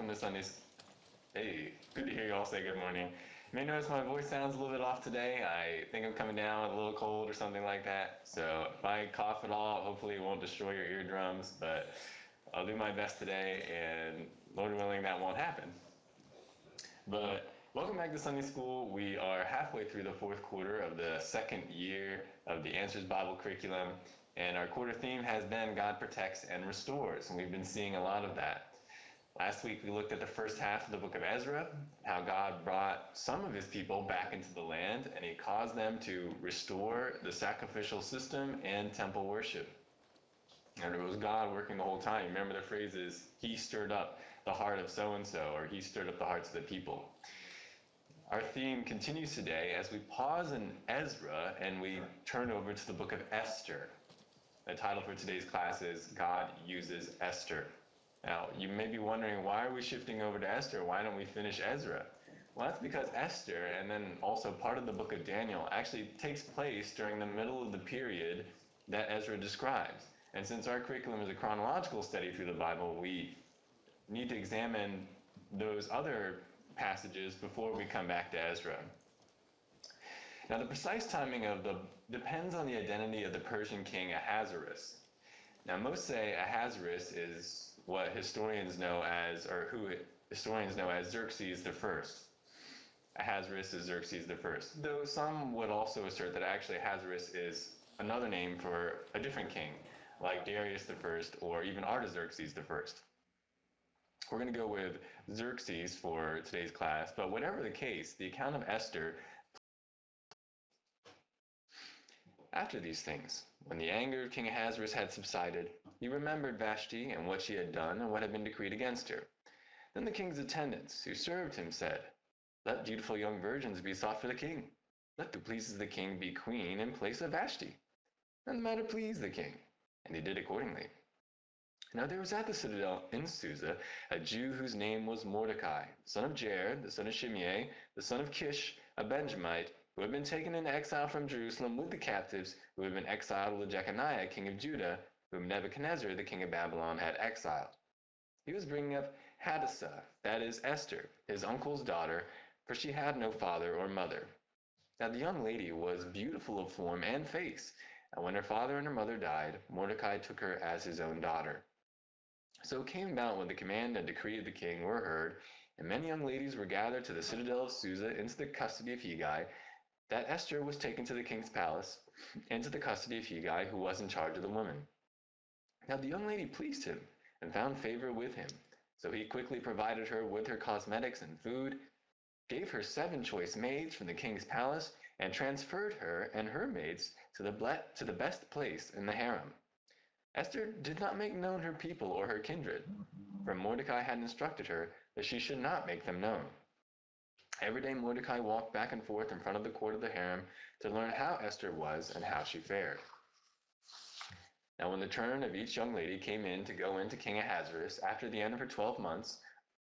welcome to Sundays. Hey, good to hear you all say good morning. You may notice my voice sounds a little bit off today. I think I'm coming down with a little cold or something like that. So if I cough at all, hopefully it won't destroy your eardrums, but I'll do my best today, and Lord willing, that won't happen. But welcome back to Sunday School. We are halfway through the fourth quarter of the second year of the Answers Bible curriculum, and our quarter theme has been God protects and restores, and we've been seeing a lot of that. Last week we looked at the first half of the book of Ezra, how God brought some of his people back into the land, and he caused them to restore the sacrificial system and temple worship. And it was God working the whole time. Remember the phrase is, he stirred up the heart of so-and-so, or he stirred up the hearts of the people. Our theme continues today as we pause in Ezra and we turn over to the book of Esther. The title for today's class is God Uses Esther. Now, you may be wondering, why are we shifting over to Esther? Why don't we finish Ezra? Well, that's because Esther, and then also part of the book of Daniel, actually takes place during the middle of the period that Ezra describes. And since our curriculum is a chronological study through the Bible, we need to examine those other passages before we come back to Ezra. Now, the precise timing depends on the identity of the Persian king Ahasuerus. Now, most say Ahasuerus is what historians know as, or who historians know as Xerxes the First. Ahasuerus is Xerxes the First, though some would also assert that actually Ahasuerus is another name for a different king, like Darius the First or even Artaxerxes the First. We're going to go with Xerxes for today's class, but whatever the case, the account of Esther. After these things, when the anger of King Ahasuerus had subsided, he remembered Vashti and what she had done and what had been decreed against her. Then the king's attendants, who served him, said, "Let beautiful young virgins be sought for the king. Let who pleases the king be queen in place of Vashti." And the matter pleased the king, and he did accordingly. Now there was at the citadel in Susa a Jew whose name was Mordecai, son of Jair, the son of Shimei, the son of Kish, a Benjamite, who had been taken into exile from Jerusalem with the captives who had been exiled with Jeconiah, king of Judah, whom Nebuchadnezzar, the king of Babylon, had exiled. He was bringing up Hadassah, that is Esther, his uncle's daughter, for she had no father or mother. Now the young lady was beautiful of form and face, and when her father and her mother died, Mordecai took her as his own daughter. So it came about when the command and decree of the king were heard, and many young ladies were gathered to the citadel of Susa into the custody of Hegai, that Esther was taken to the king's palace, into the custody of Hegai, who was in charge of the women. Now the young lady pleased him, and found favor with him. So he quickly provided her with her cosmetics and food, gave her 7 choice maids from the king's palace, and transferred her and her maids to the best place in the harem. Esther did not make known her people or her kindred, for Mordecai had instructed her that she should not make them known. Every day Mordecai walked back and forth in front of the court of the harem to learn how Esther was and how she fared. Now when the turn of each young lady came in to go into King Ahasuerus after the end of her 12 months,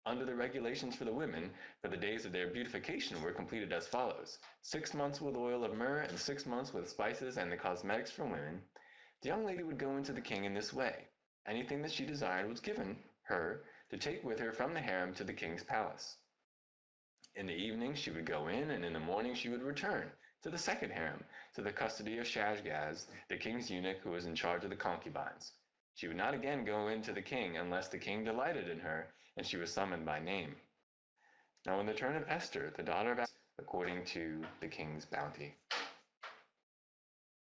under the regulations for the women, for the days of their beautification were completed as follows: 6 months with oil of myrrh and 6 months with spices and the cosmetics for women, the young lady would go into the king in this way. Anything that she desired was given her to take with her from the harem to the king's palace. In the evening she would go in, and in the morning she would return to the second harem, to the custody of Shashgaz, the king's eunuch who was in charge of the concubines. She would not again go in to the king unless the king delighted in her, and she was summoned by name. Now in the turn of Esther, the daughter of Esther, according to the king's bounty.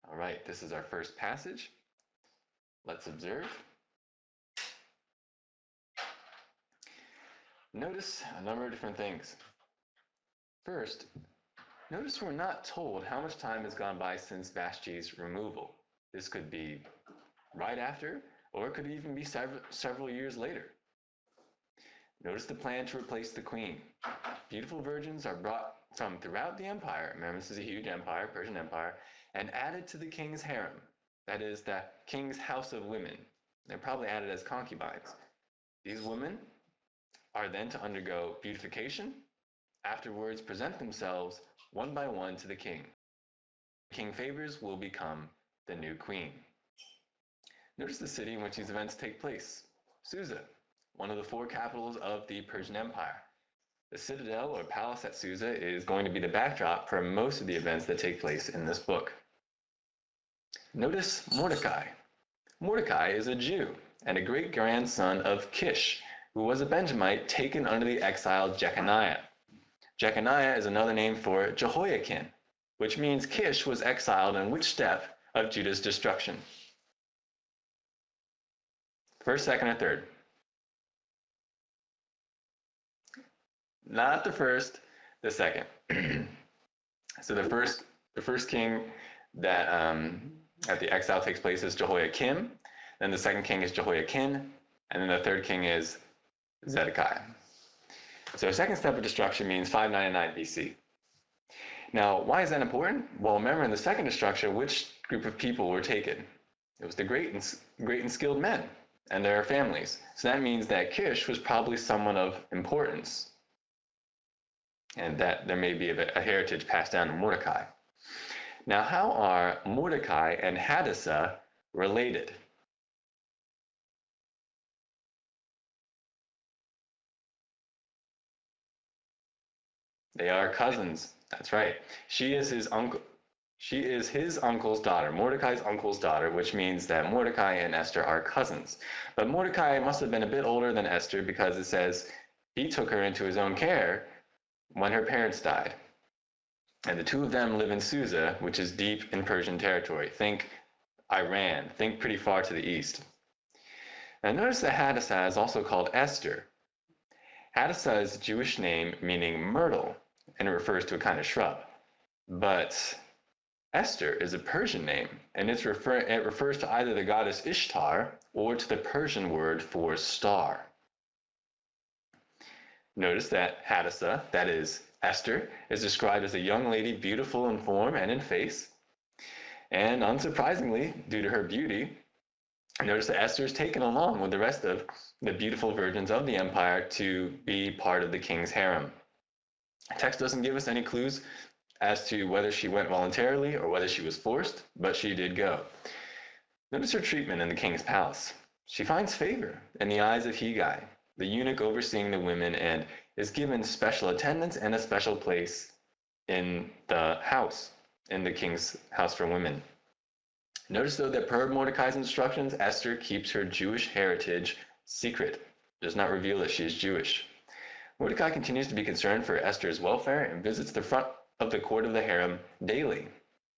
All right, this is our first passage. Let's observe. Notice a number of different things. First, notice we're not told how much time has gone by since Vashti's removal. This could be right after, or it could even be several years later. Notice the plan to replace the queen. Beautiful virgins are brought from throughout the empire, remember this is a huge empire, Persian Empire, and added to the king's harem, that is the king's house of women. They're probably added as concubines. These women are then to undergo beautification, afterwards present themselves one by one to the king. King favors will become the new queen. Notice the city in which these events take place, Susa. one of the four capitals of the Persian Empire. The citadel or palace at Susa is going to be the backdrop for most of the events that take place in this book. Notice Mordecai. Mordecai is a Jew and a great-grandson of Kish, who was a Benjamite taken under the exiled Jeconiah. Jeconiah is another name for Jehoiakim, which means Kish was exiled in which step of Judah's destruction? First, second, or third? Not the first, the second. So the first king that the exile takes place is Jehoiakim. Then the second king is Jehoiakim, and then the third king is Zedekiah. So second step of destruction means 599 BC. Now, why is that important? Well, remember in the second destruction, which group of people were taken? It was the great and skilled men and their families. So that means that Kish was probably someone of importance, and that there may be a heritage passed down to Mordecai. Now, how are Mordecai and Hadassah related? They are cousins. That's right. She is his uncle. She is his uncle's daughter, Mordecai's uncle's daughter, which means that Mordecai and Esther are cousins. But Mordecai must have been a bit older than Esther because it says he took her into his own care when her parents died. And the two of them live in Susa, which is deep in Persian territory. Think Iran, think pretty far to the east. Now notice that Hadassah is also called Esther. Hadassah is a Jewish name meaning myrtle, and it refers to a kind of shrub. But Esther is a Persian name, and it refers to either the goddess Ishtar or to the Persian word for star. Notice that Hadassah, that is Esther, is described as a young lady beautiful in form and in face. And unsurprisingly, due to her beauty, notice that Esther is taken along with the rest of the beautiful virgins of the empire to be part of the king's harem. The text doesn't give us any clues as to whether she went voluntarily or whether she was forced, but she did go. Notice her treatment in the king's palace. She finds favor in the eyes of Hegai, the eunuch overseeing the women, and is given special attendance and a special place in the house, in the king's house for women. Notice, though, that per Mordecai's instructions, Esther keeps her Jewish heritage secret, does not reveal that she is Jewish. Mordecai continues to be concerned for Esther's welfare and visits the front of the court of the harem daily,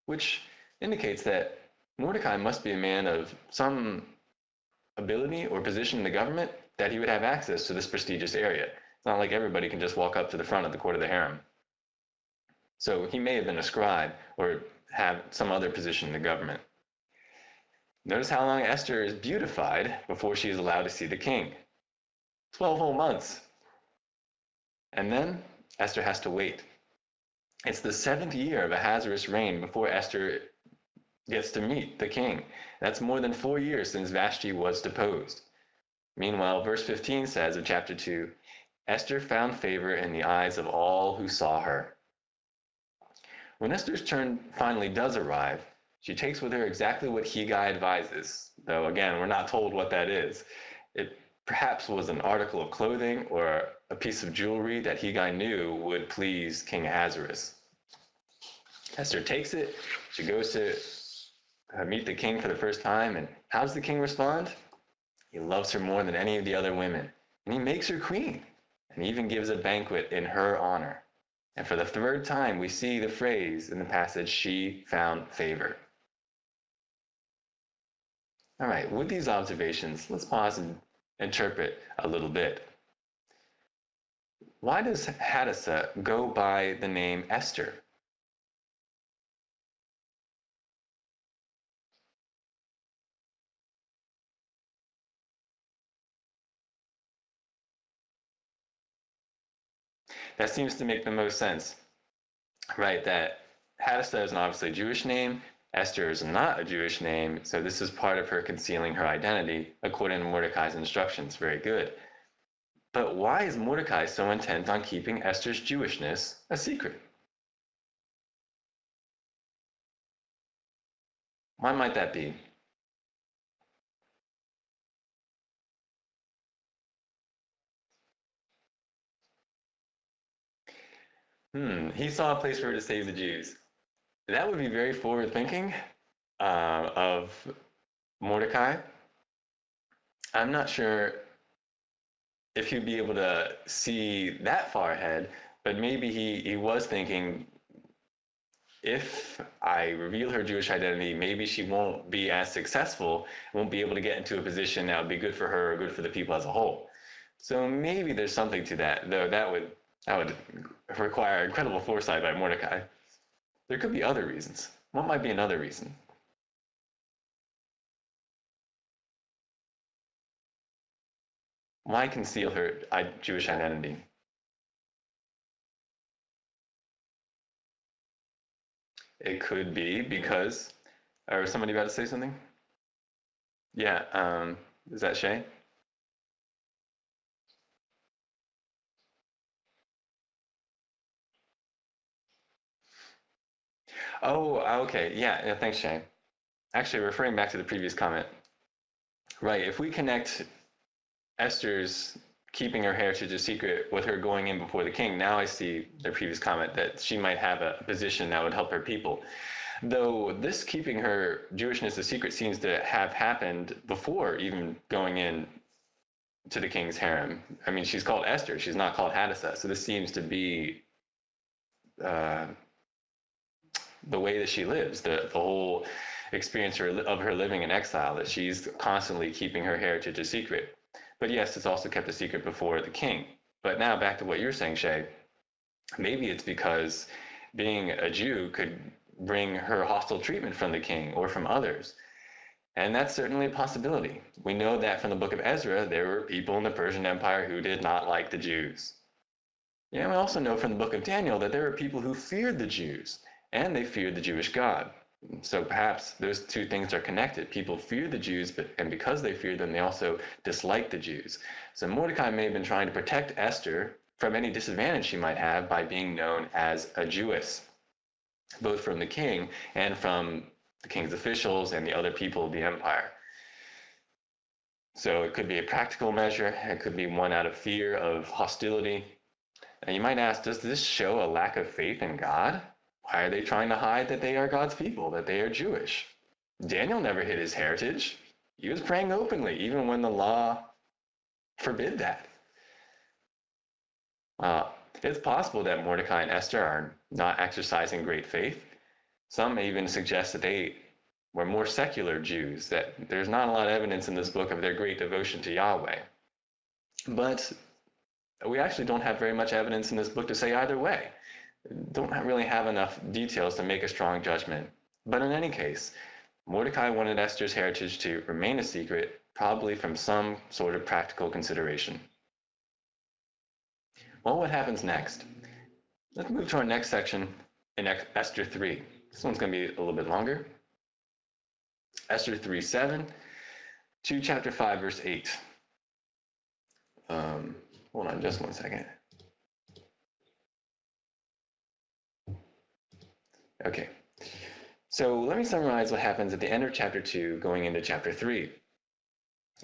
which indicates that Mordecai must be a man of some ability or position in the government that he would have access to this prestigious area. It's not like everybody can just walk up to the front of the court of the harem. So he may have been a scribe or have some other position in the government. Notice how long Esther is beautified before she is allowed to see the king. 12 whole months. And then Esther has to wait. It's the 7th year of Ahasuerus' reign before Esther gets to meet the king. That's more than 4 years since Vashti was deposed. Meanwhile, verse 15 says of chapter 2, Esther found favor in the eyes of all who saw her. When Esther's turn finally does arrive, she takes with her exactly what Hegai advises, though again, we're not told what that is. It perhaps was an article of clothing or a piece of jewelry that Hegai knew would please King Ahasuerus. Esther takes it, she goes to meet the king for the first time, and how does the king respond? He loves her more than any of the other women, and he makes her queen, and even gives a banquet in her honor. And for the 3rd time, we see the phrase in the passage, she found favor. All right, with these observations, let's pause and interpret a little bit. Why does Hadassah go by the name Esther? That seems to make the most sense, right? That Hadassah is an obviously Jewish name. Esther is not a Jewish name, so this is part of her concealing her identity according to Mordecai's instructions. Very good. But why is Mordecai so intent on keeping Esther's Jewishness a secret? Why might that be? He saw a place for her to save the Jews. That would be very forward thinking of Mordecai. I'm not sure if he'd be able to see that far ahead, but maybe he was thinking, if I reveal her Jewish identity, maybe she won't be as successful, won't be able to get into a position that would be good for her or good for the people as a whole. So maybe there's something to that, though that would require incredible foresight by Mordecai. There could be other reasons. What might be another reason? Why conceal her Jewish identity? It could be because, or somebody about to say something? Yeah, is that Shay? Oh, okay. Yeah, thanks, Shay. Actually, referring back to the previous comment, right, if we connect Esther's keeping her heritage a secret with her going in before the king, now I see the previous comment that she might have a position that would help her people. Though this keeping her Jewishness a secret seems to have happened before even going in to the king's harem. I mean, she's called Esther, she's not called Hadassah. So this seems to be uh, the way that she lives, the whole experience of her living in exile, that she's constantly keeping her heritage a secret. But yes, it's also kept a secret before the king. But now back to what you're saying, Shay. Maybe it's because being a Jew could bring her hostile treatment from the king or from others. And that's certainly a possibility. We know that from the book of Ezra, there were people in the Persian Empire who did not like the Jews. Yeah, we also know from the book of Daniel that there were people who feared the Jews, and they feared the Jewish God. So perhaps those two things are connected. People fear the Jews, and because they fear them, they also dislike the Jews. So Mordecai may have been trying to protect Esther from any disadvantage she might have by being known as a Jewess, both from the king and from the king's officials and the other people of the empire. So it could be a practical measure. It could be one out of fear of hostility. And you might ask, does this show a lack of faith in God? Why are they trying to hide that they are God's people, that they are Jewish? Daniel never hid his heritage. He was praying openly, even when the law forbid that. It's possible that Mordecai and Esther are not exercising great faith. Some may even suggest that they were more secular Jews, that there's not a lot of evidence in this book of their great devotion to Yahweh. But we actually don't have very much evidence in this book to say either way. Don't really have enough details to make a strong judgment. But in any case, Mordecai wanted Esther's heritage to remain a secret, probably from some sort of practical consideration. Well, what happens next? Let's move to our next section in Esther 3. This one's going to be a little bit longer. Esther 3:7 to chapter 5, verse 8. Hold on just one second. Okay. So let me summarize what happens at the end of chapter 2 going into chapter 3.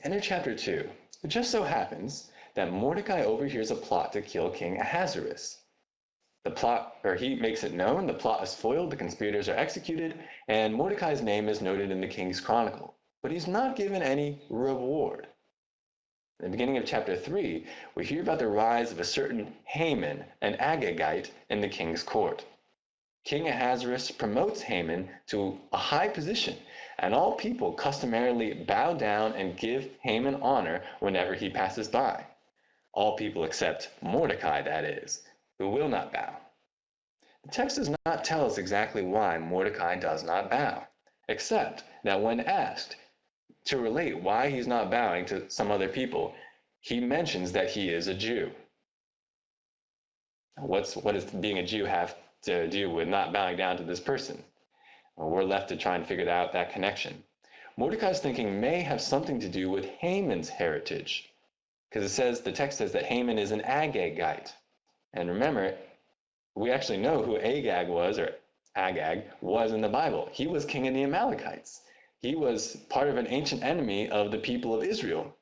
End of chapter 2. It just so happens that Mordecai overhears a plot to kill King Ahasuerus. The plot, or he makes it known, the plot is foiled, the conspirators are executed, and Mordecai's name is noted in the king's chronicle. But he's not given any reward. In the beginning of chapter 3, we hear about the rise of a certain Haman, an Agagite, in the king's court. King Ahasuerus promotes Haman to a high position, and all people customarily bow down and give Haman honor whenever he passes by. All people except Mordecai, that is, who will not bow. The text does not tell us exactly why Mordecai does not bow, except that when asked to relate why he's not bowing to some other people, he mentions that he is a Jew. What does being a Jew have to do with not bowing down to this person? Well, we're left to try and figure out that connection. Mordecai's thinking may have something to do with Haman's heritage, because the text says that Haman is an Agagite. And remember, we actually know who Agag was, or Agag was in the Bible. He was king of the Amalekites. He was part of an ancient enemy of the people of Israel.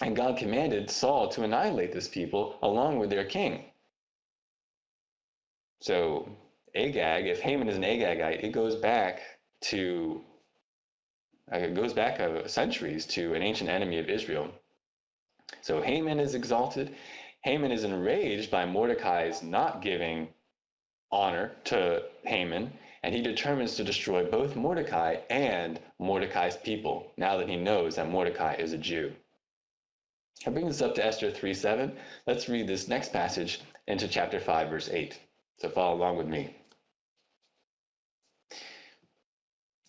And God commanded Saul to annihilate this people along with their king. So Agag, if Haman is an Agagite, it goes back centuries to an ancient enemy of Israel. So Haman is exalted. Haman is enraged by Mordecai's not giving honor to Haman, and he determines to destroy both Mordecai and Mordecai's people, now that he knows that Mordecai is a Jew. That brings us up to Esther 3:7. Let's read this next passage into chapter 5, verse 8. So follow along with me.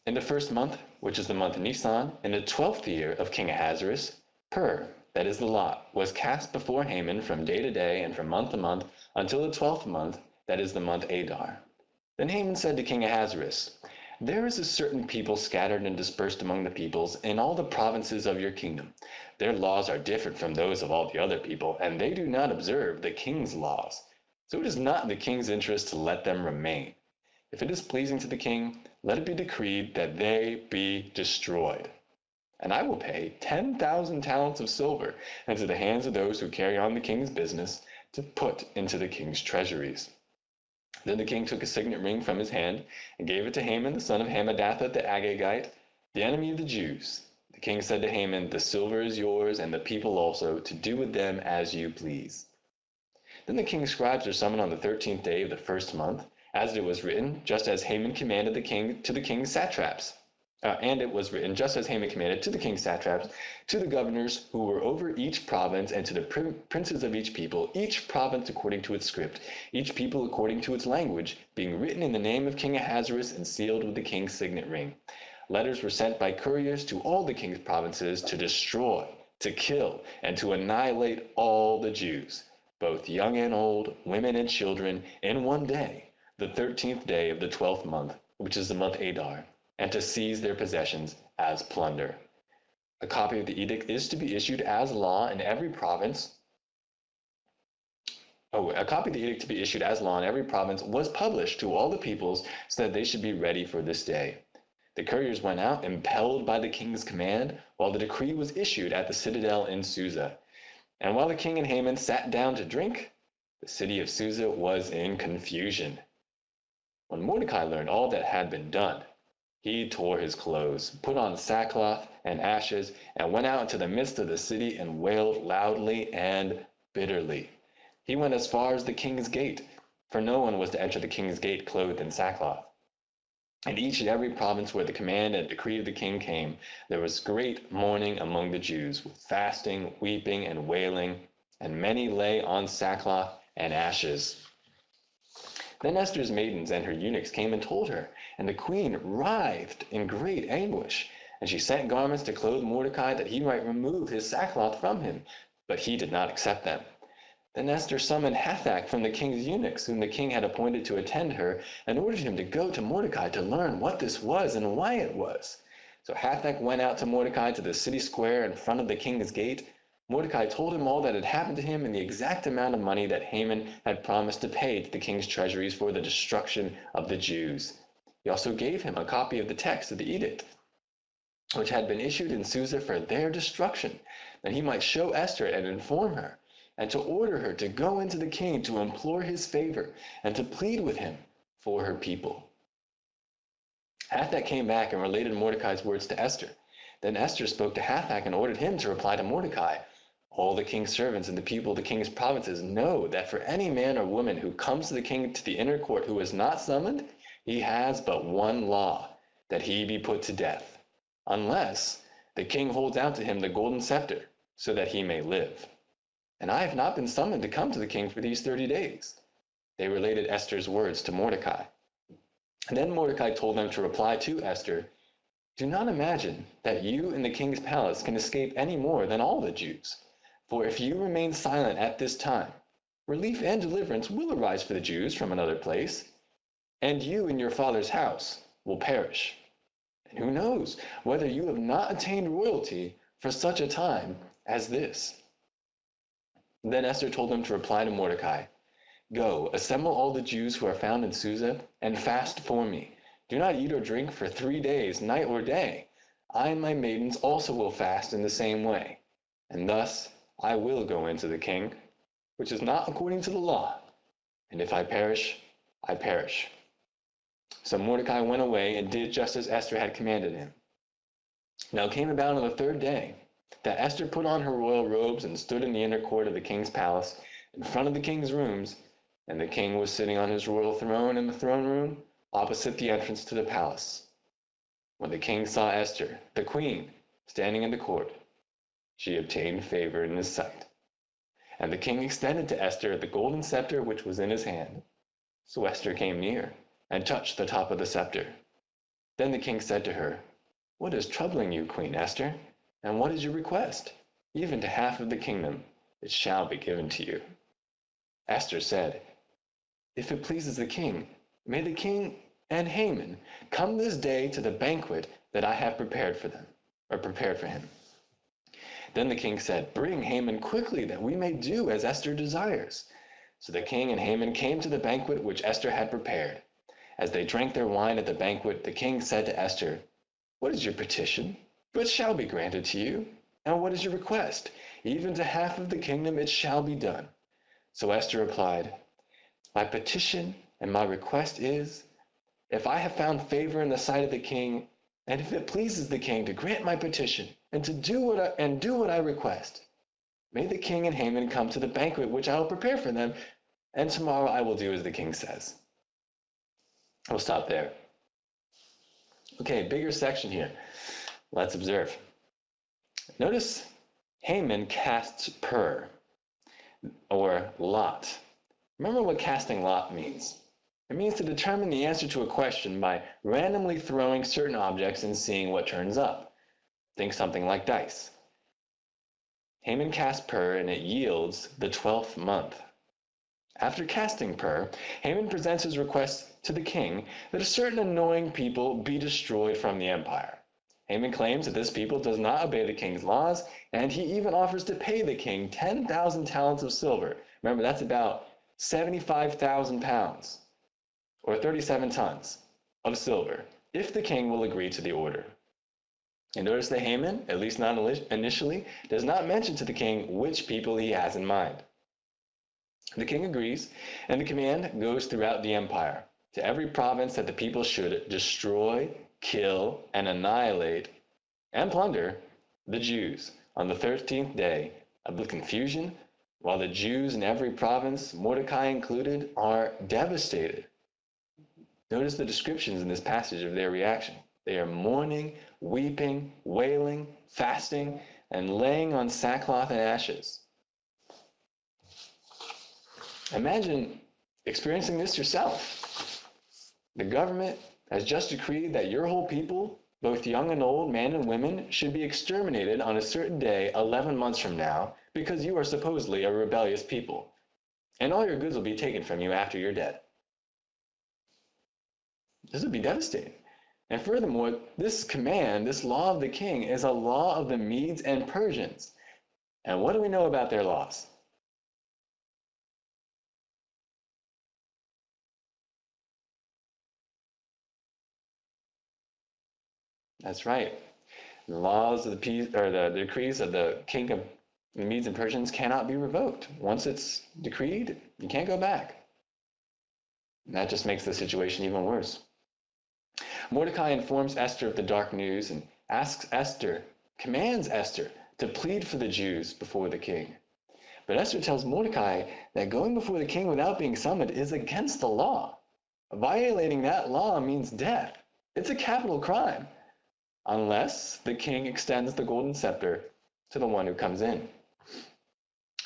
In the first month, which is the month Nisan, in the 12th year of King Ahasuerus, that is the lot, was cast before Haman from day to day and from month to month until the 12th month, that is the month Adar. Then Haman said to King Ahasuerus, there is a certain people scattered and dispersed among the peoples in all the provinces of your kingdom. Their laws are different from those of all the other people, and they do not observe the king's laws. So it is not in the king's interest to let them remain. If it is pleasing to the king, let it be decreed that they be destroyed. And I will pay 10,000 talents of silver into the hands of those who carry on the king's business to put into the king's treasuries. Then the king took a signet ring from his hand and gave it to Haman, the son of Hammedatha the Agagite, the enemy of the Jews. The king said to Haman, the silver is yours and the people also, to do with them as you please. Then the king's scribes were summoned on the 13th day of the first month, as it was written, just as Haman commanded the king to the king's satraps. And it was written, just as Haman commanded to the king's satraps, to the governors who were over each province, and to the princes of each people, each province according to its script, each people according to its language, being written in the name of King Ahasuerus and sealed with the king's signet ring. Letters were sent by couriers to all the king's provinces to destroy, to kill, and to annihilate all the Jews, both young and old, women and children, in one day, the 13th day of the 12th month, which is the month Adar, and to seize their possessions as plunder. A copy of the edict is to be issued as law in every province. A copy of the edict to be issued as law in every province was published to all the peoples so that they should be ready for this day. The couriers went out, impelled by the king's command, while the decree was issued at the citadel in Susa. And while the king and Haman sat down to drink, the city of Susa was in confusion. When Mordecai learned all that had been done, he tore his clothes, put on sackcloth and ashes, and went out into the midst of the city and wailed loudly and bitterly. He went as far as the king's gate, for no one was to enter the king's gate clothed in sackcloth. In each and every province where the command and decree of the king came, there was great mourning among the Jews, with fasting, weeping, and wailing, and many lay on sackcloth and ashes. Then Esther's maidens and her eunuchs came and told her, and the queen writhed in great anguish. And she sent garments to clothe Mordecai that he might remove his sackcloth from him, but he did not accept them. Then Esther summoned Hathach from the king's eunuchs, whom the king had appointed to attend her, and ordered him to go to Mordecai to learn what this was and why it was. So Hathach went out to Mordecai to the city square in front of the king's gate. Mordecai told him all that had happened to him and the exact amount of money that Haman had promised to pay to the king's treasuries for the destruction of the Jews. He also gave him a copy of the text of the edict, which had been issued in Susa for their destruction, that he might show Esther and inform her, and to order her to go into the king to implore his favor and to plead with him for her people. Hathach came back and related Mordecai's words to Esther. Then Esther spoke to Hathach and ordered him to reply to Mordecai, all the king's servants and the people of the king's provinces know that for any man or woman who comes to the king to the inner court who is not summoned, he has but one law, that he be put to death, unless the king holds out to him the golden scepter, so that he may live. And I have not been summoned to come to the king for these 30 days. They related Esther's words to Mordecai. And then Mordecai told them to reply to Esther, do not imagine that you in the king's palace can escape any more than all the Jews. For if you remain silent at this time, relief and deliverance will arise for the Jews from another place, and you in your father's house will perish. And who knows whether you have not attained royalty for such a time as this. Then Esther told them to reply to Mordecai, go, assemble all the Jews who are found in Susa, and fast for me. Do not eat or drink for 3 days, night or day. I and my maidens also will fast in the same way. And thus I will go into the king, which is not according to the law. And if I perish, I perish." So Mordecai went away and did just as Esther had commanded him. Now it came about on the third day that Esther put on her royal robes and stood in the inner court of the king's palace in front of the king's rooms, and the king was sitting on his royal throne in the throne room opposite the entrance to the palace. When the king saw Esther, the queen, standing in the court, she obtained favor in his sight. And the king extended to Esther the golden scepter which was in his hand. So Esther came near and touched the top of the scepter. Then the king said to her, "What is troubling you, Queen Esther? And what is your request? Even to half of the kingdom, it shall be given to you." Esther said, "If it pleases the king, may the king and Haman come this day to the banquet that I have prepared for him." Then the king said, "Bring Haman quickly, that we may do as Esther desires." So the king and Haman came to the banquet which Esther had prepared. As they drank their wine at the banquet, the king said to Esther, "What is your petition? For it shall be granted to you. And what is your request? Even to half of the kingdom it shall be done." So Esther replied, "My petition and my request is, if I have found favor in the sight of the king, and if it pleases the king to grant my petition and to do what I request, may the king and Haman come to the banquet which I will prepare for them, and tomorrow I will do as the king says." We'll stop there. Okay, bigger section here. Let's observe. Notice Haman casts pur, or lot. Remember what casting lot means. It means to determine the answer to a question by randomly throwing certain objects and seeing what turns up. Think something like dice. Haman casts pur, and it yields the 12th month. After casting pur, Haman presents his request to the king that a certain annoying people be destroyed from the empire. Haman claims that this people does not obey the king's laws, and he even offers to pay the king 10,000 talents of silver. Remember, that's about 75,000 pounds, or 37 tons of silver, if the king will agree to the order. And notice that Haman, at least not initially, does not mention to the king which people he has in mind. The king agrees, and the command goes throughout the empire to every province that the people should destroy, kill, and annihilate, and plunder the Jews on the 13th day of the confusion, while the Jews in every province, Mordecai included, are devastated. Notice the descriptions in this passage of their reaction. They are mourning, weeping, wailing, fasting, and laying on sackcloth and ashes. Imagine experiencing this yourself. The government has just decreed that your whole people, both young and old, men and women, should be exterminated on a certain day 11 months from now because you are supposedly a rebellious people, and all your goods will be taken from you after you're dead. This would be devastating. And furthermore, this command, this law of the king, is a law of the Medes and Persians. And what do we know about their laws? That's right. The laws of the decrees of the king of the Medes and Persians cannot be revoked. Once it's decreed, you can't go back. And that just makes the situation even worse. Mordecai informs Esther of the dark news and commands Esther to plead for the Jews before the king. But Esther tells Mordecai that going before the king without being summoned is against the law. Violating that law means death. It's a capital crime, unless the king extends the golden scepter to the one who comes in.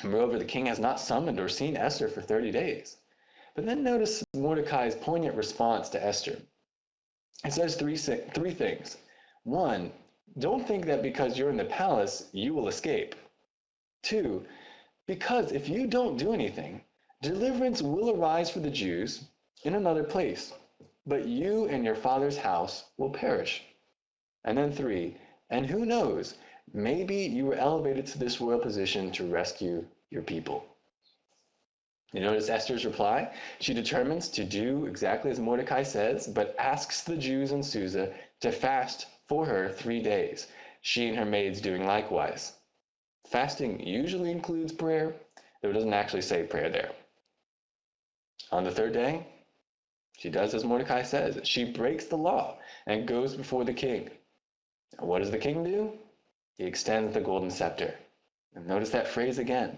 Moreover, the king has not summoned or seen Esther for 30 days. But then notice Mordecai's poignant response to Esther. It says three things. One, don't think that because you're in the palace, you will escape. Two, because if you don't do anything, deliverance will arise for the Jews in another place, but you and your father's house will perish. And then three, and who knows, maybe you were elevated to this royal position to rescue your people. You notice Esther's reply? She determines to do exactly as Mordecai says, but asks the Jews in Susa to fast for her 3 days, she and her maids doing likewise. Fasting usually includes prayer, though it doesn't actually say prayer there. On the third day, She does as Mordecai says. She breaks the law and goes before the king. And what does the king do? He extends the golden scepter. And notice that phrase again.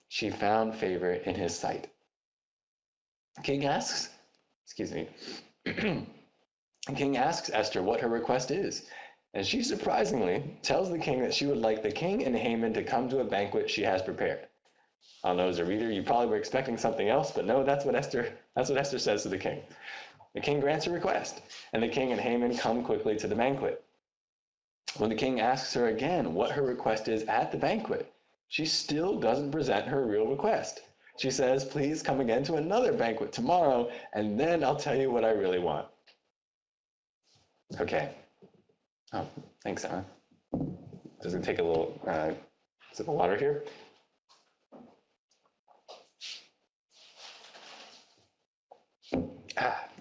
She found favor in his sight. King asks, King asks Esther what her request is. And she surprisingly tells the king that she would like the king and Haman to come to a banquet she has prepared. I don't know, as a reader, you probably were expecting something else, but no, that's what Esther says to the king. The king grants her request, and the king and Haman come quickly to the banquet. When the king asks her again what her request is at the banquet, she still doesn't present her real request. She says, please come again to another banquet tomorrow, and then I'll tell you what I really want. Okay. Oh, thanks, Emma. Does it take a little sip of water here?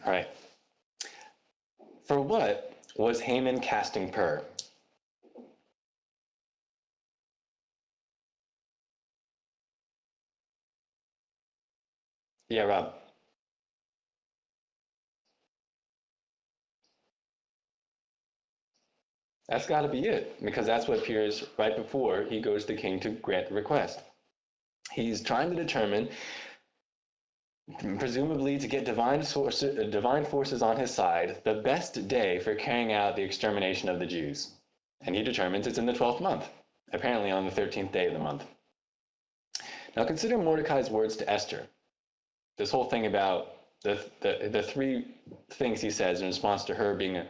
All right. For what was Haman casting pur? Yeah, Rob. That's got to be it, because that's what appears right before he goes to the king to grant the request. He's trying to determine, presumably to get divine forces on his side, the best day for carrying out the extermination of the Jews. And he determines it's in the 12th month, apparently on the 13th day of the month. Now consider Mordecai's words to Esther. This whole thing about the three things he says in response to her being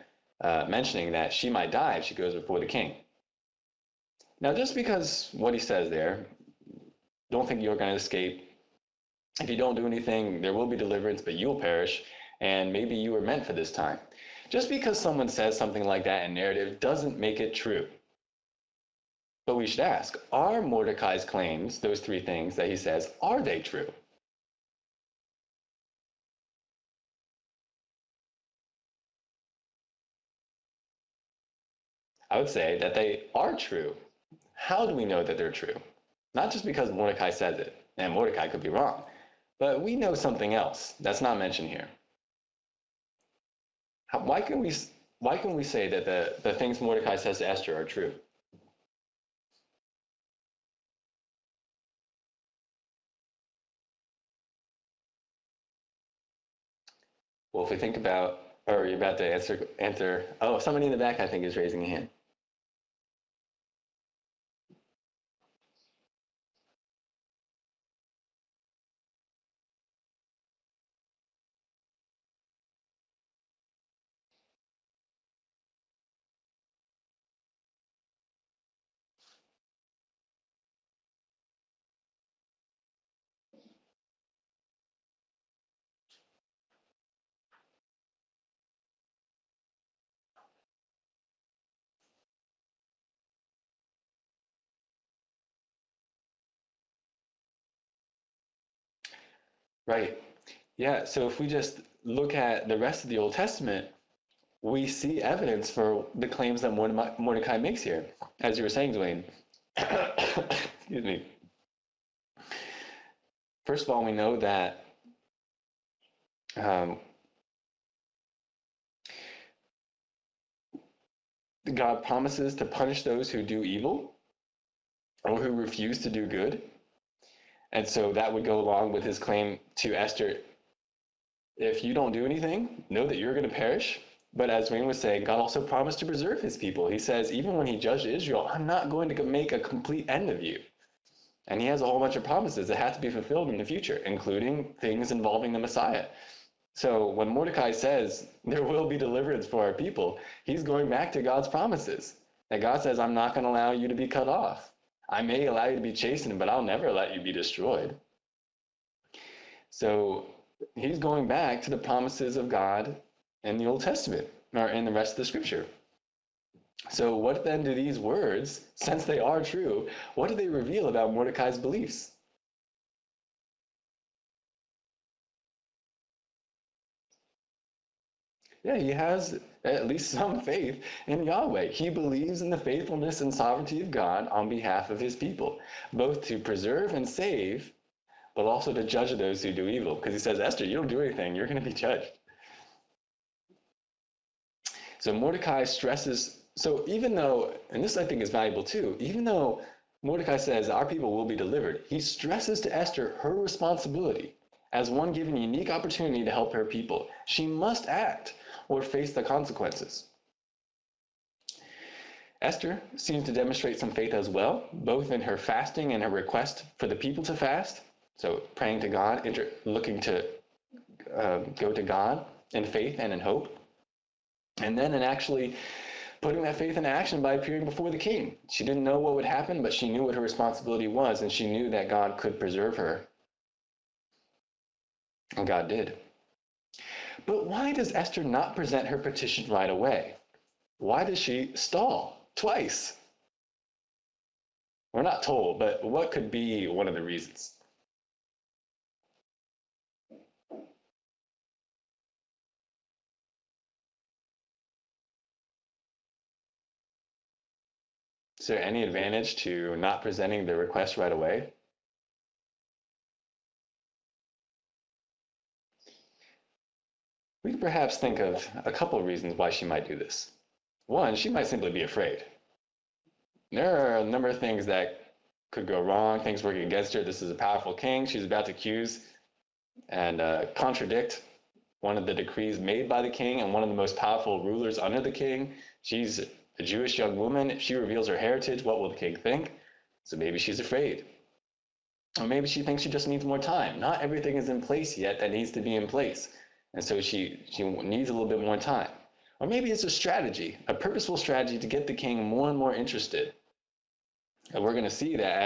mentioning that she might die if she goes before the king. Now, just because what he says there, don't think you're going to escape. If you don't do anything, there will be deliverance, but you'll perish, and maybe you were meant for this time. Just because someone says something like that in narrative doesn't make it true. But we should ask, are Mordecai's claims, those three things that he says, are they true? I would say that they are true. How do we know that they're true? Not just because Mordecai says it, and Mordecai could be wrong, but we know something else that's not mentioned here. Why can we say that the things Mordecai says to Esther are true? Well, if we think about, or you're about to answer. Oh, somebody in the back, I think, is raising a hand. Right. Yeah. So if we just look at the rest of the Old Testament, we see evidence for the claims that Mordecai makes here. As you were saying, Dwayne. Excuse me. First of all, we know that God promises to punish those who do evil or who refuse to do good. And so that would go along with his claim to Esther, if you don't do anything, know that you're going to perish. But as Wayne was saying, God also promised to preserve his people. He says, even when he judged Israel, I'm not going to make a complete end of you. And he has a whole bunch of promises that have to be fulfilled in the future, including things involving the Messiah. So when Mordecai says there will be deliverance for our people, he's going back to God's promises. That God says, I'm not going to allow you to be cut off. I may allow you to be chastened, but I'll never let you be destroyed. So he's going back to the promises of God in the Old Testament, or in the rest of the scripture. So what then do these words, since they are true, what do they reveal about Mordecai's beliefs? Yeah, he has at least some faith in Yahweh. He believes in the faithfulness and sovereignty of God on behalf of his people, both to preserve and save, but also to judge those who do evil. Because he says, Esther, you don't do anything, you're going to be judged. So Mordecai stresses, so even though, and this I think is valuable too, even though Mordecai says our people will be delivered, he stresses to Esther her responsibility as one given unique opportunity to help her people. She must act or face the consequences. Esther seems to demonstrate some faith as well, both in her fasting and her request for the people to fast. So praying to God, looking to go to God in faith and in hope. And then in actually putting that faith into action by appearing before the king. She didn't know what would happen, but she knew what her responsibility was, and she knew that God could preserve her. And God did. But why does Esther not present her petition right away? Why does she stall twice? We're not told, but what could be one of the reasons? Is there any advantage to not presenting the request right away? We could perhaps think of a couple of reasons why she might do this. One, she might simply be afraid. There are a number of things that could go wrong, things working against her. This is a powerful king. She's about to accuse and contradict one of the decrees made by the king and one of the most powerful rulers under the king. She's a Jewish young woman. If she reveals her heritage, what will the king think? So maybe she's afraid. Or maybe she thinks she just needs more time. Not everything is in place yet that needs to be in place. And so she needs a little bit more time. Or maybe it's a strategy, a purposeful strategy to get the king more and more interested. And we're going to see that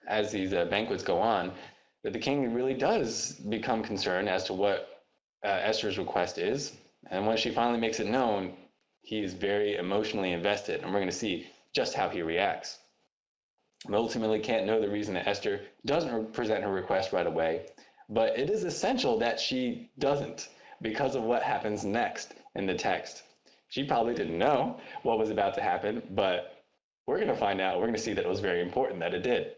as these banquets go on, that the king really does become concerned as to what Esther's request is. And when she finally makes it known, he is very emotionally invested. And we're going to see just how he reacts. We ultimately can't know the reason that Esther doesn't present her request right away, but it is essential that she doesn't because of what happens next in the text. She probably didn't know what was about to happen, but we're going to find out. We're going to see that it was very important that it did.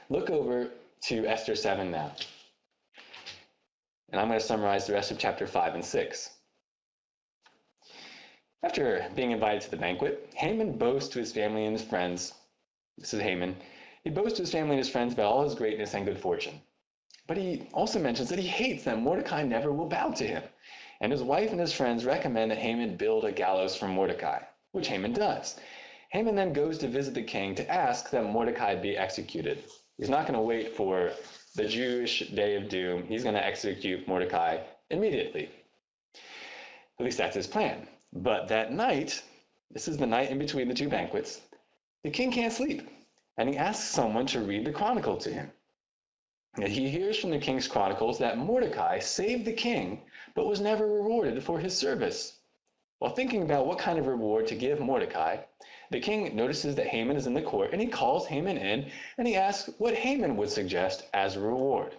Look over to Esther 7 now. And I'm going to summarize the rest of chapter 5 and 6. After being invited to the banquet, Haman boasts to his family and his friends. This is Haman. He boasts to his family and his friends about all his greatness and good fortune. But he also mentions that he hates that Mordecai never will bow to him. And his wife and his friends recommend that Haman build a gallows for Mordecai, which Haman does. Haman then goes to visit the king to ask that Mordecai be executed. He's not going to wait for the Jewish day of doom. He's going to execute Mordecai immediately. At least that's his plan. But that night, this is the night in between the two banquets, the king can't sleep, and he asks someone to read the chronicle to him. And he hears from the king's chronicles that Mordecai saved the king, but was never rewarded for his service. While thinking about what kind of reward to give Mordecai, the king notices that Haman is in the court, and he calls Haman in, and he asks what Haman would suggest as a reward.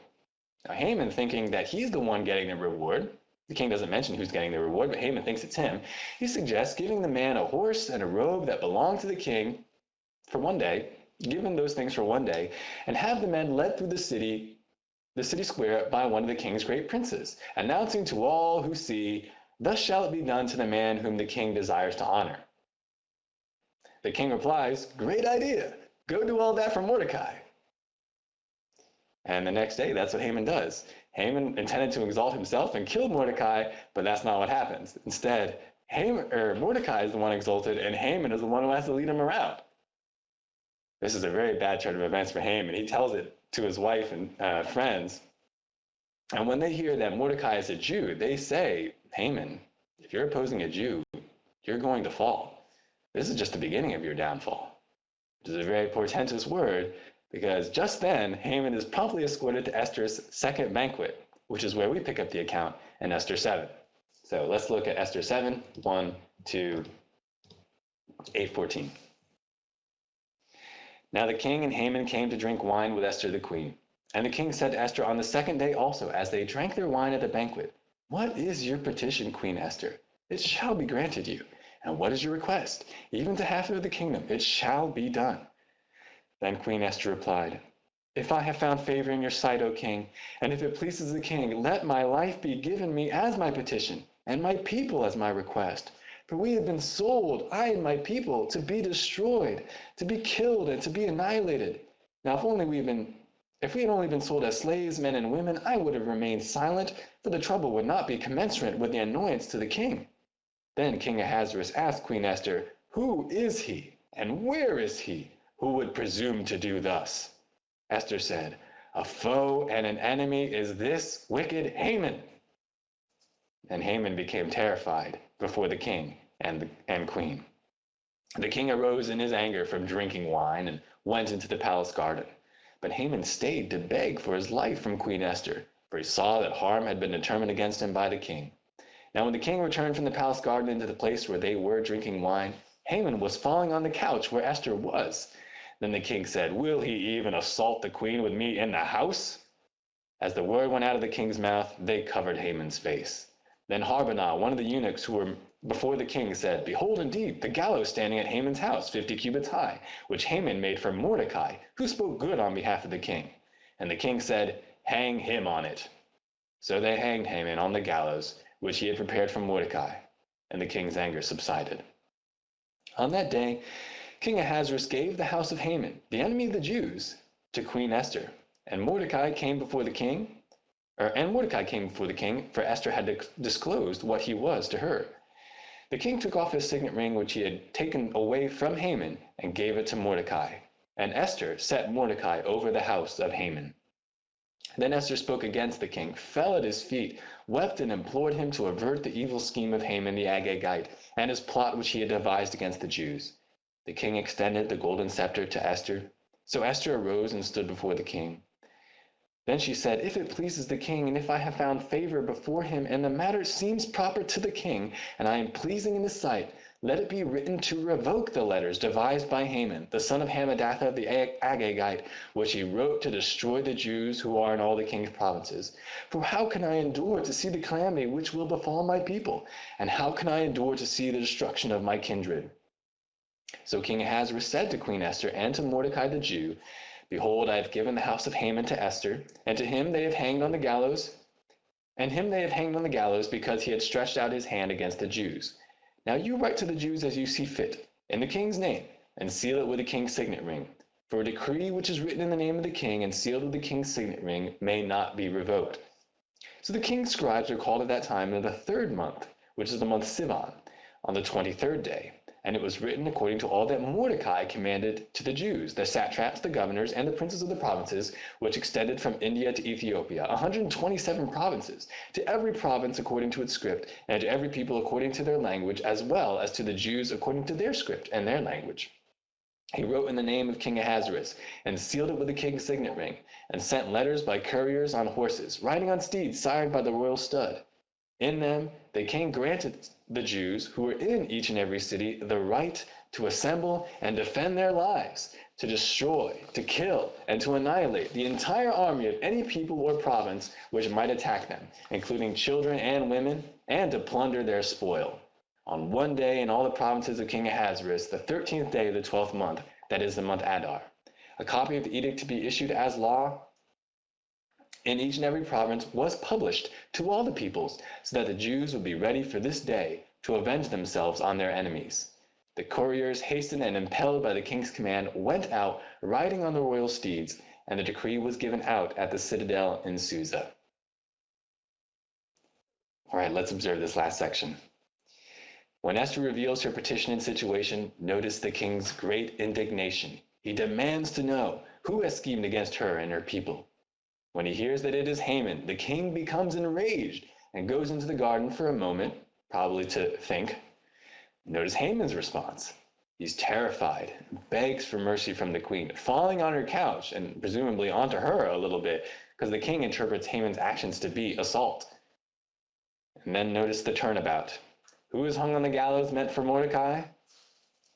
Now, Haman, thinking that he's the one getting the reward, the king doesn't mention who's getting the reward, but Haman thinks it's him, he suggests giving the man a horse and a robe that belonged to the king for one day, give him those things for one day, and have the men led through the city square by one of the king's great princes, announcing to all who see, "Thus shall it be done to the man whom the king desires to honor." The king replies, "Great idea. Go do all that for Mordecai." And the next day, that's what Haman does. Haman intended to exalt himself and kill Mordecai, but that's not what happens. Instead, Mordecai is the one exalted, and Haman is the one who has to lead him around. This is a very bad turn of events for Haman. He tells it to his wife and friends. And when they hear that Mordecai is a Jew, they say, "Haman, if you're opposing a Jew, you're going to fall. This is just the beginning of your downfall." Which is a very portentous word, because just then, Haman is promptly escorted to Esther's second banquet, which is where we pick up the account in Esther 7. So let's look at Esther 7, 1 to 8:14. Now the king and Haman came to drink wine with Esther the queen. And the king said to Esther on the second day also, as they drank their wine at the banquet, "What is your petition, Queen Esther? It shall be granted you. And what is your request? Even to half of the kingdom, it shall be done." Then Queen Esther replied, "If I have found favor in your sight, O king, and if it pleases the king, let my life be given me as my petition, and my people as my request. For we have been sold, I and my people, to be destroyed, to be killed, and to be annihilated. Now, if we had only been sold as slaves, men and women, I would have remained silent, for the trouble would not be commensurate with the annoyance to the king." Then King Ahasuerus asked Queen Esther, "Who is he, and where is he, who would presume to do thus?" Esther said, "A foe and an enemy is this wicked Haman." And Haman became terrified before the king and queen. The king arose in his anger from drinking wine and went into the palace garden. But Haman stayed to beg for his life from Queen Esther, for he saw that harm had been determined against him by the king. Now when the king returned from the palace garden into the place where they were drinking wine, Haman was falling on the couch where Esther was. Then the king said, "Will he even assault the queen with me in the house?" As the word went out of the king's mouth, they covered Haman's face. Then Harbonah, one of the eunuchs who were before the king, said, "Behold, indeed, the gallows standing at Haman's house, 50 cubits high, which Haman made for Mordecai, who spoke good on behalf of the king." And the king said, "Hang him on it." So they hanged Haman on the gallows, which he had prepared for Mordecai, and the king's anger subsided. On that day, King Ahasuerus gave the house of Haman, the enemy of the Jews, to Queen Esther, and Mordecai came before the king, for Esther had disclosed what he was to her. The king took off his signet ring, which he had taken away from Haman, and gave it to Mordecai. And Esther set Mordecai over the house of Haman. Then Esther spoke against the king, fell at his feet, wept, and implored him to avert the evil scheme of Haman the Agagite, and his plot which he had devised against the Jews. The king extended the golden scepter to Esther. So Esther arose and stood before the king. Then she said, "If it pleases the king, and if I have found favor before him, and the matter seems proper to the king, and I am pleasing in his sight, let it be written to revoke the letters devised by Haman, the son of Hammedatha the Agagite, which he wrote to destroy the Jews who are in all the king's provinces. For how can I endure to see the calamity which will befall my people? And how can I endure to see the destruction of my kindred?" So King Ahasuerus said to Queen Esther and to Mordecai the Jew, "Behold, I have given the house of Haman to Esther, and him they have hanged on the gallows, because he had stretched out his hand against the Jews. Now you write to the Jews as you see fit, in the king's name, and seal it with the king's signet ring. For a decree which is written in the name of the king and sealed with the king's signet ring may not be revoked." So the king's scribes were called at that time in the 3rd month, which is the month Sivan, on the 23rd day. And it was written according to all that Mordecai commanded to the Jews, the satraps, the governors, and the princes of the provinces, which extended from India to Ethiopia, 127 provinces, to every province according to its script, and to every people according to their language, as well as to the Jews according to their script and their language. He wrote in the name of King Ahasuerus, and sealed it with the king's signet ring, and sent letters by couriers on horses, riding on steeds sired by the royal stud. In them, the king granted the Jews who were in each and every city the right to assemble and defend their lives, to destroy, to kill, and to annihilate the entire army of any people or province which might attack them, including children and women, and to plunder their spoil. On one day in all the provinces of King Ahasuerus, the 13th day of the 12th month, that is the month Adar, a copy of the edict to be issued as law in each and every province was published to all the peoples, so that the Jews would be ready for this day to avenge themselves on their enemies. The couriers, hastened and impelled by the king's command, went out, riding on the royal steeds, and the decree was given out at the citadel in Susa. All right, let's observe this last section. When Esther reveals her petition and situation, notice the king's great indignation. He demands to know who has schemed against her and her people. When he hears that it is Haman, the king becomes enraged and goes into the garden for a moment, probably to think. Notice Haman's response. He's terrified, begs for mercy from the queen, falling on her couch and presumably onto her a little bit, because the king interprets Haman's actions to be assault. And then notice the turnabout. Who is hung on the gallows meant for Mordecai?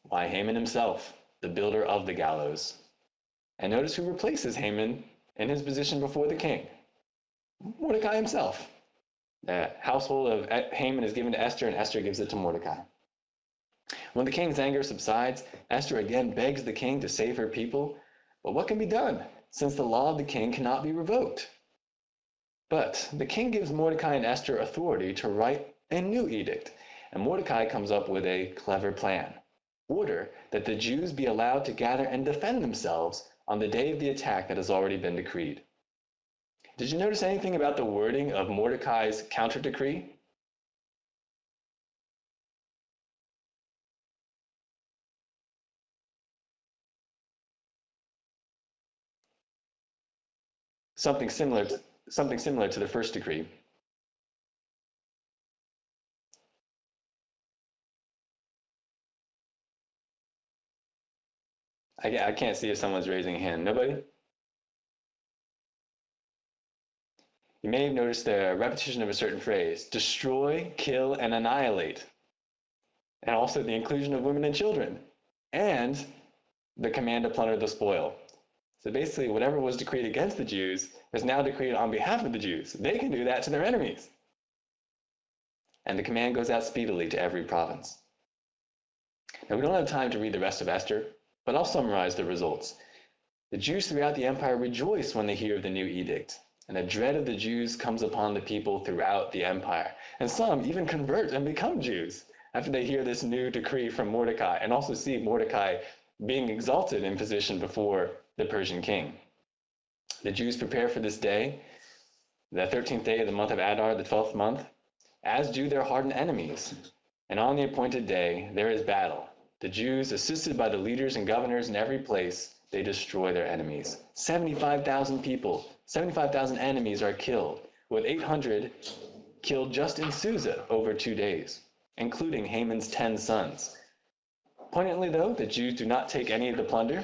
Why, Haman himself, the builder of the gallows. And notice who replaces Haman in his position before the king. Mordecai himself. The household of Haman is given to Esther, and Esther gives it to Mordecai. When the king's anger subsides, Esther again begs the king to save her people. But what can be done, since the law of the king cannot be revoked? But the king gives Mordecai and Esther authority to write a new edict, and Mordecai comes up with a clever plan. Order that the Jews be allowed to gather and defend themselves on the day of the attack that has already been decreed. Did you notice anything about the wording of Mordecai's counter decree? Something similar to the first decree. I can't see if someone's raising a hand. Nobody? You may have noticed the repetition of a certain phrase: destroy, kill, and annihilate. And also the inclusion of women and children. And the command to plunder the spoil. So basically, whatever was decreed against the Jews is now decreed on behalf of the Jews. They can do that to their enemies. And the command goes out speedily to every province. Now, we don't have time to read the rest of Esther, but I'll summarize the results. The Jews throughout the empire rejoice when they hear of the new edict, and a dread of the Jews comes upon the people throughout the empire. And some even convert and become Jews after they hear this new decree from Mordecai, and also see Mordecai being exalted in position before the Persian king. The Jews prepare for this day, the 13th day of the month of Adar, the 12th month, as do their hardened enemies. And on the appointed day, there is battle. The Jews, assisted by the leaders and governors in every place, they destroy their enemies. 75,000 people, 75,000 enemies are killed, with 800 killed just in Susa over 2 days, including Haman's 10 sons. Poignantly, though, the Jews do not take any of the plunder,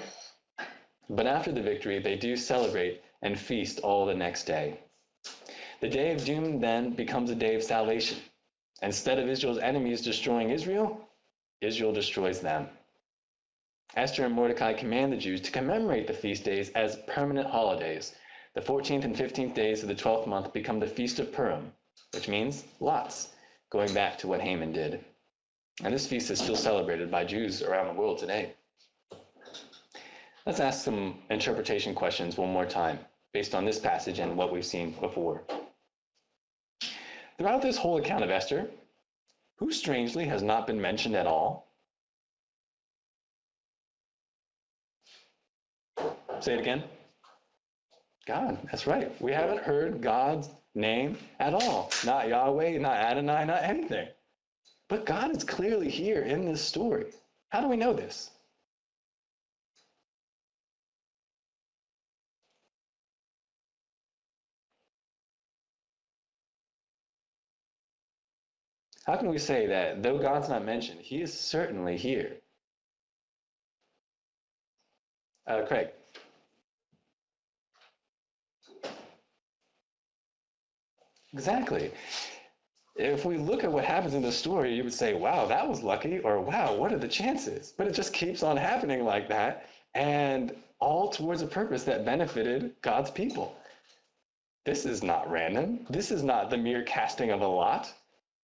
but after the victory, they do celebrate and feast all the next day. The day of doom then becomes a day of salvation. Instead of Israel's enemies destroying Israel, Israel destroys them. Esther and Mordecai command the Jews to commemorate the feast days as permanent holidays. The 14th and 15th days of the 12th month become the Feast of Purim, which means lots, going back to what Haman did. And this feast is still celebrated by Jews around the world today. Let's ask some interpretation questions one more time, based on this passage and what we've seen before. Throughout this whole account of Esther, who strangely has not been mentioned at all? Say it again. God, that's right. We haven't heard God's name at all. Not Yahweh, not Adonai, not anything. But God is clearly here in this story. How do we know this? How can we say that though God's not mentioned, he is certainly here? Craig. Exactly. If we look at what happens in the story, you would say, wow, that was lucky, or wow, what are the chances? But it just keeps on happening like that, and all towards a purpose that benefited God's people. This is not random. This is not the mere casting of a lot.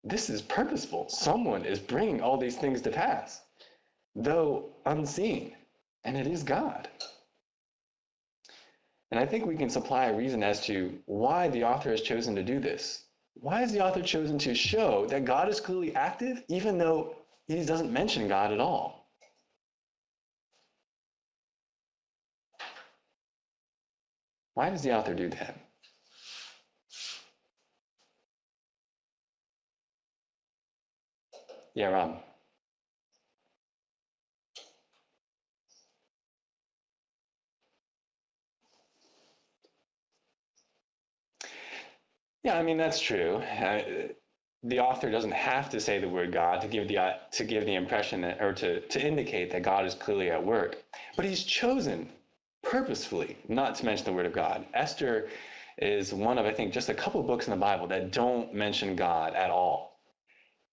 This is purposeful. Someone is bringing all these things to pass, though unseen, and it is God. And I think we can supply a reason as to why the author has chosen to do this. Why has the author chosen to show that God is clearly active, even though he doesn't mention God at all? Why does the author do that? Yeah, Rob. Yeah, I mean, that's true. The author doesn't have to say the word God to give the impression that, or to indicate that God is clearly at work. But he's chosen purposefully not to mention the word of God. Esther is one of, I think, just a couple of books in the Bible that don't mention God at all.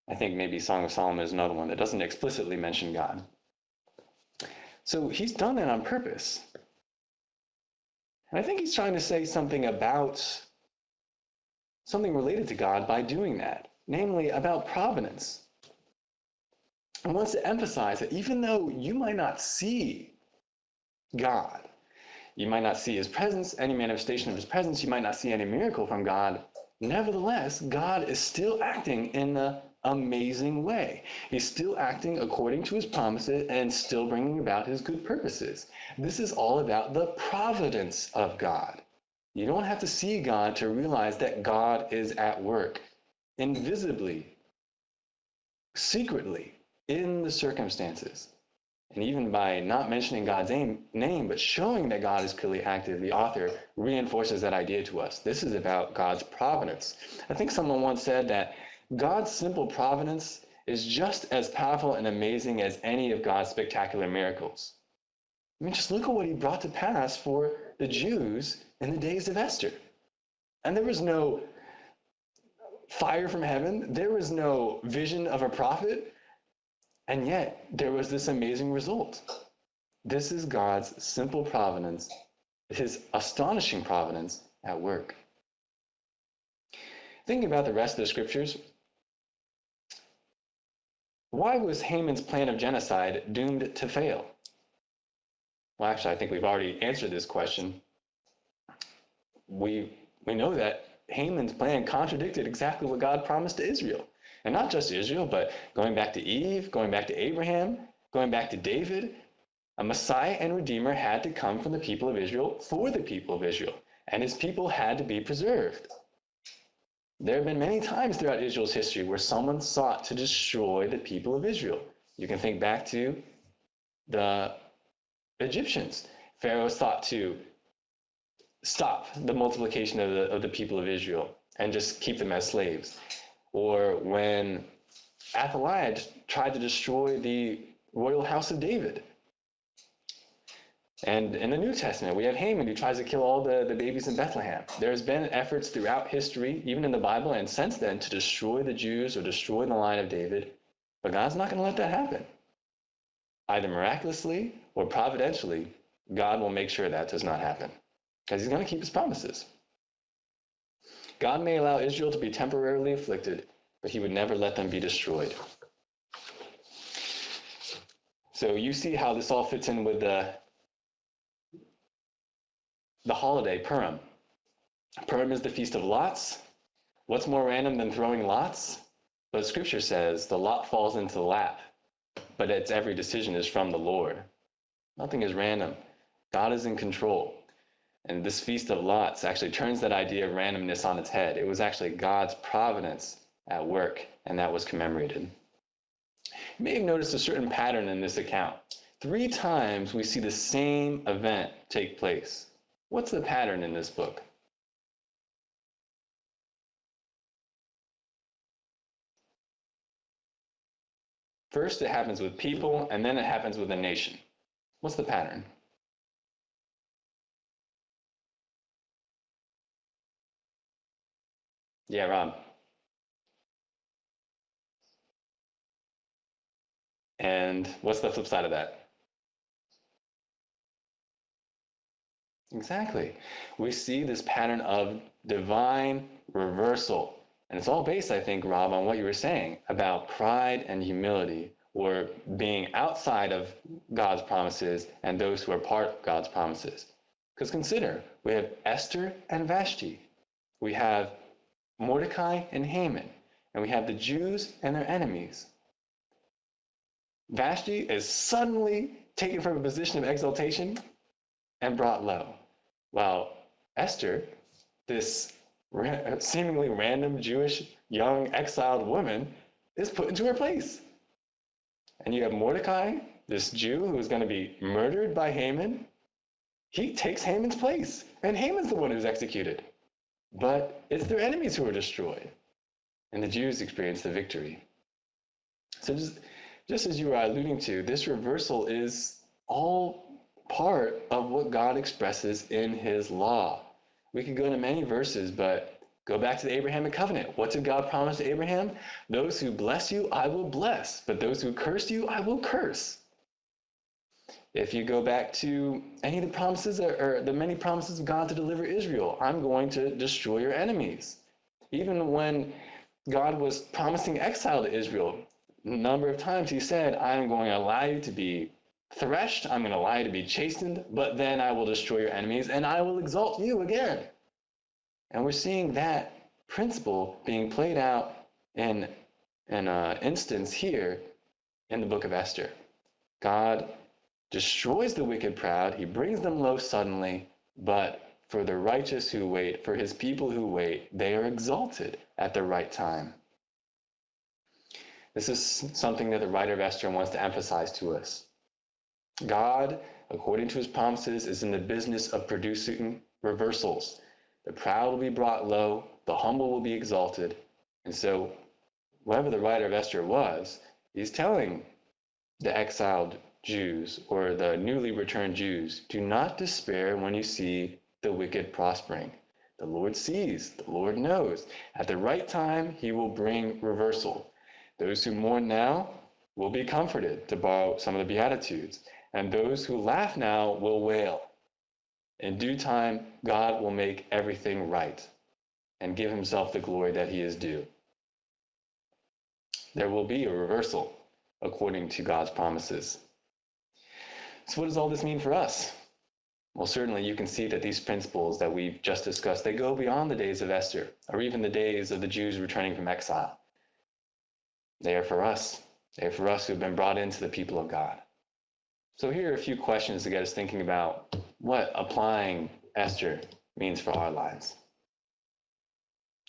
I think maybe Song of Solomon is another one that doesn't explicitly mention God. So he's done that on purpose. And I think he's trying to say something about something related to God by doing that, namely about providence. And wants to emphasize that even though you might not see God, you might not see his presence, any manifestation of his presence, you might not see any miracle from God, Nevertheless, God is still acting in an amazing way. He's still acting according to his promises and still bringing about his good purposes. This is all about the providence of God. You don't have to see God to realize that God is at work invisibly, secretly, in the circumstances. And even by not mentioning God's name, but showing that God is clearly active, the author reinforces that idea to us. This is about God's providence. I think someone once said that God's simple providence is just as powerful and amazing as any of God's spectacular miracles. I mean, just look at what he brought to pass for the Jews in the days of Esther. And there was no fire from heaven. There was no vision of a prophet. And yet, there was this amazing result. This is God's simple providence, his astonishing providence at work. Thinking about the rest of the scriptures, why was Haman's plan of genocide doomed to fail? Well, actually, I think we've already answered this question. We know that Haman's plan contradicted exactly what God promised to Israel. And not just Israel, but going back to Eve, going back to Abraham, going back to David, a Messiah and Redeemer had to come from the people of Israel for the people of Israel, and his people had to be preserved. There have been many times throughout Israel's history where someone sought to destroy the people of Israel. You can think back to the Egyptians. Pharaoh sought to stop the multiplication of the people of Israel and just keep them as slaves. Or when Athaliah tried to destroy the royal house of David. And in the New Testament, we have Haman who tries to kill all the babies in Bethlehem. There's been efforts throughout history, even in the Bible and since then, to destroy the Jews or destroy the line of David. But God's not going to let that happen. Either miraculously or providentially, God will make sure that does not happen, because he's going to keep his promises. God may allow Israel to be temporarily afflicted, but he would never let them be destroyed. So you see how this all fits in with the holiday, Purim. Purim is the Feast of Lots. What's more random than throwing lots? But Scripture says the lot falls into the lap, but its every decision is from the Lord. Nothing is random. God is in control. And this Feast of Lots actually turns that idea of randomness on its head. It was actually God's providence at work, and that was commemorated. You may have noticed a certain pattern in this account. 3 times we see the same event take place. What's the pattern in this book? First, it happens with people, and then it happens with a nation. What's the pattern? Yeah, Rob. And what's the flip side of that? Exactly. We see this pattern of divine reversal. And it's all based, I think, Rob, on what you were saying about pride and humility, or being outside of God's promises and those who are part of God's promises. Because consider, we have Esther and Vashti. We have Mordecai and Haman. And we have the Jews and their enemies. Vashti is suddenly taken from a position of exaltation and brought low, while Esther, this seemingly random Jewish young exiled woman, is put into her place. And you have Mordecai, this Jew who is going to be murdered by Haman. He takes Haman's place, and Haman's the one who's executed. But it's their enemies who are destroyed, and the Jews experience the victory. So just as you were alluding to, this reversal is all part of what God expresses in his law. We could go into many verses, but go back to the Abrahamic covenant. What did God promise to Abraham? Those who bless you, I will bless, but those who curse you, I will curse. If you go back to any of the promises or the many promises of God to deliver Israel, I'm going to destroy your enemies. Even when God was promising exile to Israel, a number of times he said, I'm going to allow you to be threshed, I'm going to allow you to be chastened, but then I will destroy your enemies and I will exalt you again. And we're seeing that principle being played out in an instance here in the book of Esther. God destroys the wicked proud. He brings them low suddenly, but for the righteous who wait, for his people who wait, they are exalted at the right time. This is something that the writer of Esther wants to emphasize to us. God, according to his promises, is in the business of producing reversals. The proud will be brought low, the humble will be exalted. And so, whoever the writer of Esther was, he's telling the exiled Jews or the newly returned Jews, do not despair when you see the wicked prospering. The Lord sees, the Lord knows. At the right time, he will bring reversal. Those who mourn now will be comforted, to borrow some of the Beatitudes, and those who laugh now will wail. In due time, God will make everything right and give himself the glory that he is due. There will be a reversal according to God's promises. So what does all this mean for us? Well, certainly you can see that these principles that we've just discussed, they go beyond the days of Esther, or even the days of the Jews returning from exile. They are for us. They are for us who have been brought into the people of God. So here are a few questions to get us thinking about what applying Esther means for our lives.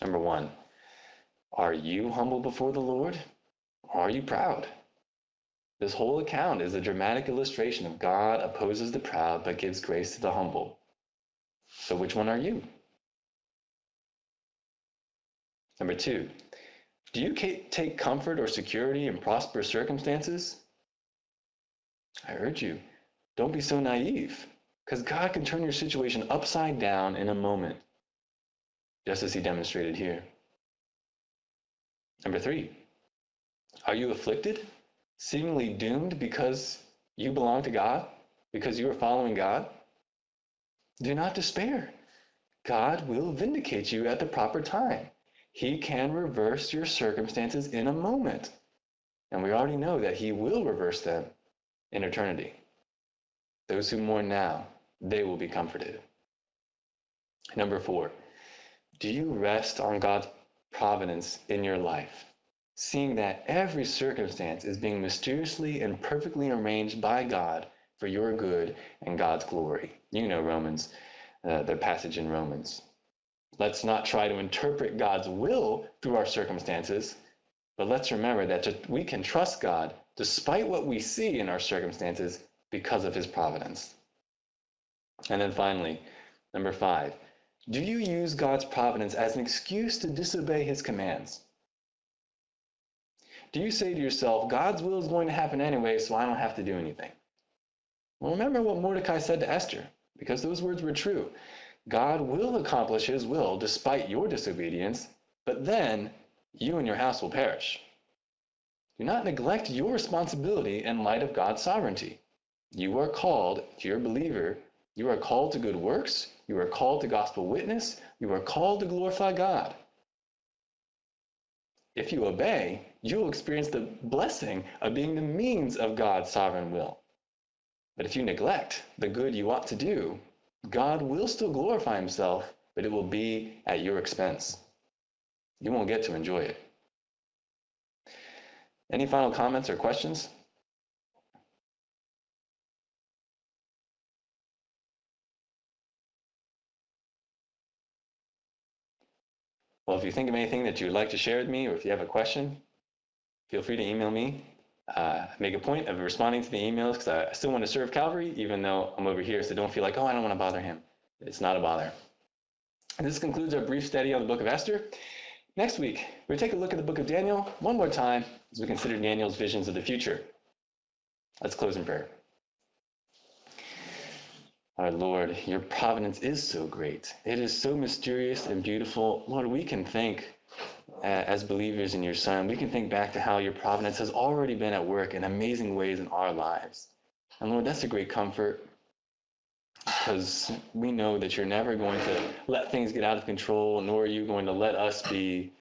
Number one, are you humble before the Lord? Or are you proud? This whole account is a dramatic illustration of God opposes the proud but gives grace to the humble. So which one are you? Number two, do you take comfort or security in prosperous circumstances? I urge you, don't be so naive, because God can turn your situation upside down in a moment, just as he demonstrated here. Number three, are you afflicted, seemingly doomed because you belong to God, because you are following God? Do not despair. God will vindicate you at the proper time. He can reverse your circumstances in a moment. And we already know that he will reverse them in eternity. Those who mourn now, they will be comforted. Number four, do you rest on God's providence in your life, seeing that every circumstance is being mysteriously and perfectly arranged by God for your good and God's glory? You know Romans, the passage in Romans. Let's not try to interpret God's will through our circumstances, but let's remember that we can trust God despite what we see in our circumstances because of his providence. And then finally, number five, do you use God's providence as an excuse to disobey his commands? Do you say to yourself, God's will is going to happen anyway, so I don't have to do anything? Well, remember what Mordecai said to Esther, because those words were true. God will accomplish his will despite your disobedience, but then you and your house will perish. Do not neglect your responsibility in light of God's sovereignty. You are called, if you're a believer, you are called to good works, you are called to gospel witness, you are called to glorify God. If you obey, you will experience the blessing of being the means of God's sovereign will. But if you neglect the good you ought to do, God will still glorify himself, but it will be at your expense. You won't get to enjoy it. Any final comments or questions? Well, if you think of anything that you'd like to share with me, or if you have a question, feel free to email me. Make a point of responding to the emails because I still want to serve Calvary, even though I'm over here, so don't feel like, oh, I don't want to bother him. It's not a bother. And this concludes our brief study on the book of Esther. Next week, we'll take a look at the book of Daniel one more time as we consider Daniel's visions of the future. Let's close in prayer. Our Lord, your providence is so great. It is so mysterious and beautiful. Lord, we can think as believers in your Son, we can think back to how your providence has already been at work in amazing ways in our lives. And Lord, that's a great comfort because we know that you're never going to let things get out of control, nor are you going to let us be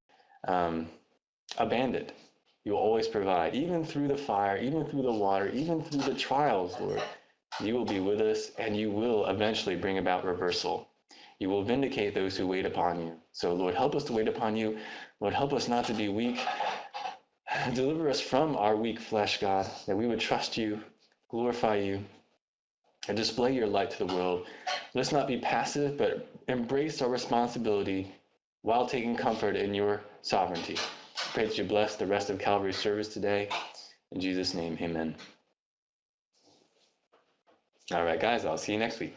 abandoned. You will always provide, even through the fire, even through the water, even through the trials, Lord. You will be with us, and you will eventually bring about reversal. You will vindicate those who wait upon you. So, Lord, help us to wait upon you. Lord, help us not to be weak. Deliver us from our weak flesh, God, that we would trust you, glorify you, and display your light to the world. Let's not be passive, but embrace our responsibility while taking comfort in your sovereignty. Pray that you bless the rest of Calvary's service today. In Jesus' name, amen. All right, guys, I'll see you next week.